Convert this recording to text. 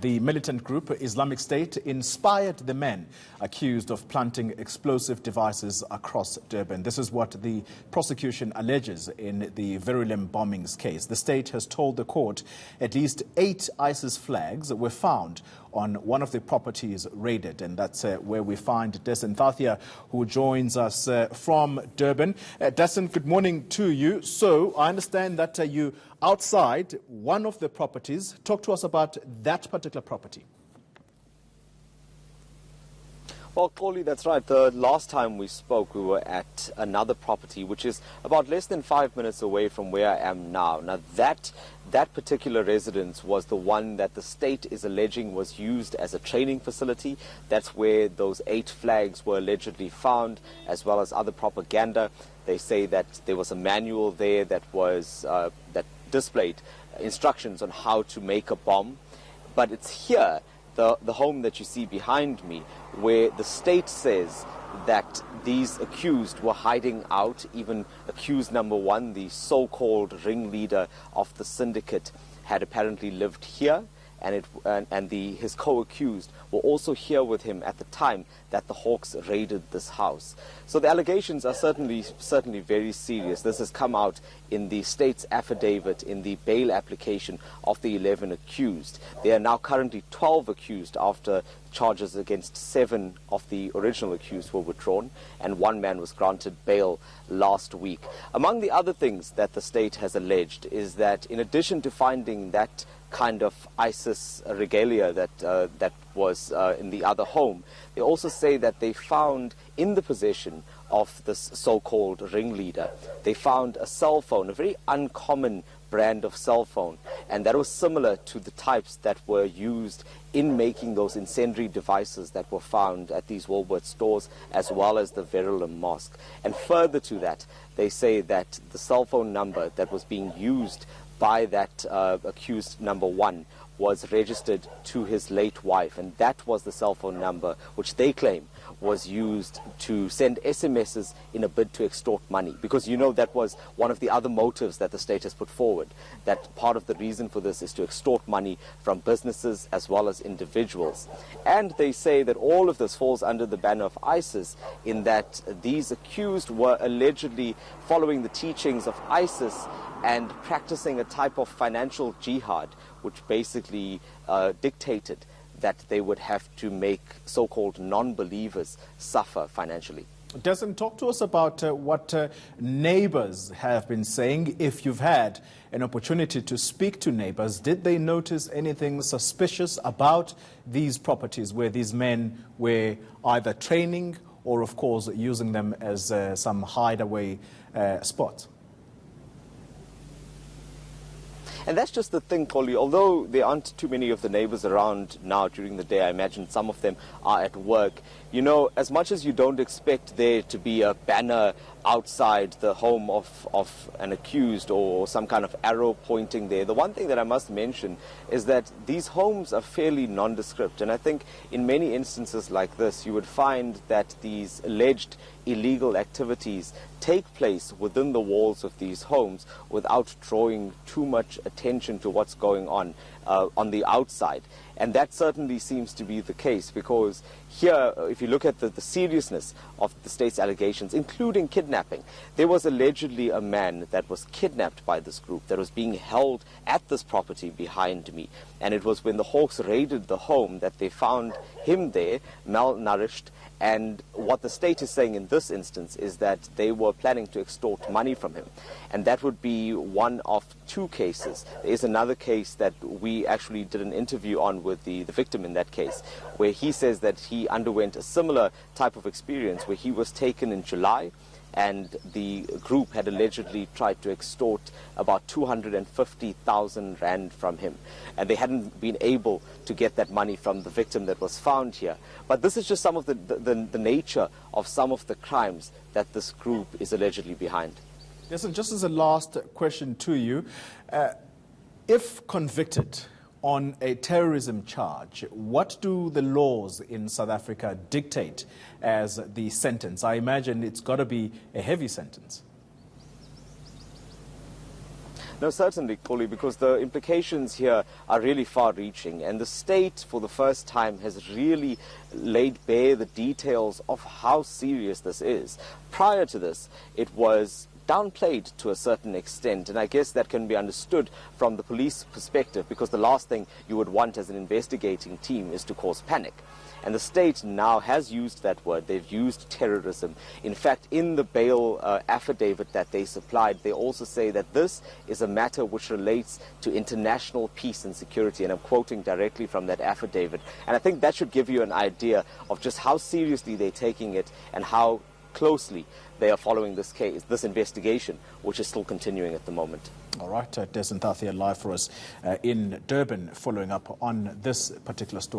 The militant group Islamic State inspired the men accused of planting explosive devices across Durban. This is what the prosecution alleges in the Verulam bombings case. The state has told the court at least 8 ISIS flags were found on one of the properties raided, and that's where we find Dasen Thathiah, who joins us from Durban. Dasen, good morning to you. So I understand that you outside one of the properties. Talk to us about that particular property. Well, Koli, that's right. The last time we spoke, we were at another property, which is about less than 5 minutes away from where I am now. Now, that particular residence was the one that the state is alleging was used as a training facility. That's where those 8 flags were allegedly found, as well as other propaganda. They say that there was a manual there that was that displayed instructions on how to make a bomb. But it's here, the home that you see behind me, where the state says that these accused were hiding out. Even accused number 1, the so-called ringleader of the syndicate, had apparently lived here, and his co-accused were also here with him at the time that the Hawks raided this house. So the allegations are certainly very serious. This has come out in the state's affidavit in the bail application of the 11 accused. There are now currently 12 accused after charges against 7 of the original accused were withdrawn, and 1 man was granted bail last week. Among the other things that the state has alleged is that in addition to finding that kind of ISIS regalia that was in the other home, they also say that they found in the possession of this so-called ringleader, they found a cell phone, a very uncommon brand of cell phone, and that was similar to the types that were used in making those incendiary devices that were found at these Woolworth stores, as well as the Verulam mosque. And further to that, they say that the cell phone number that was being used by that accused number 1 was registered to his late wife, and that was the cell phone number which they claim was used to send SMSs in a bid to extort money. Because you know that was one of the other motives that the state has put forward, that part of the reason for this is to extort money from businesses as well as individuals. And they say that all of this falls under the banner of ISIS, in that these accused were allegedly following the teachings of ISIS and practicing a type of financial jihad, which basically dictated that they would have to make so-called non-believers suffer financially. Dasen, talk to us about what neighbors have been saying. If you've had an opportunity to speak to neighbors, did they notice anything suspicious about these properties where these men were either training or, of course, using them as some hideaway spots? And that's just the thing, Koli. Although there aren't too many of the neighbors around now during the day, I imagine some of them are at work. You know, as much as you don't expect there to be a banner outside the home of an accused or some kind of arrow pointing there, the one thing that I must mention is that these homes are fairly nondescript. And I think in many instances like this, you would find that these alleged illegal activities take place within the walls of these homes without drawing too much attention to what's going on the outside. And that certainly seems to be the case, because here, if you look at the seriousness of the state's allegations, including kidnapping, there was allegedly a man that was kidnapped by this group that was being held at this property behind me. And it was when the Hawks raided the home that they found him there, malnourished. And what the state is saying in this instance is that they were planning to extort money from him. And that would be one of 2 cases. There is another case that we actually did an interview on with the victim in that case, where he says that he underwent a similar type of experience where he was taken in July, and the group had allegedly tried to extort about 250,000 rand from him. And they hadn't been able to get that money from the victim that was found here. But this is just some of the nature of some of the crimes that this group is allegedly behind. Yes, and just as a last question to you, if convicted on a terrorism charge, what do the laws in South Africa dictate as the sentence? I imagine it's got to be a heavy sentence. No, certainly, Koli, because the implications here are really far-reaching, and the state, for the first time, has really laid bare the details of how serious this is. Prior to this, it was downplayed to a certain extent, and I guess that can be understood from the police perspective, because the last thing you would want as an investigating team is to cause panic. And the state now has used that word. They've used terrorism. In fact, in the bail affidavit that they supplied, they also say that this is a matter which relates to international peace and security. And I'm quoting directly from that affidavit. And I think that should give you an idea of just how seriously they're taking it and how closely they are following this case, this investigation, which is still continuing at the moment. All right, Dasen Thathiah live for us in Durban, following up on this particular story.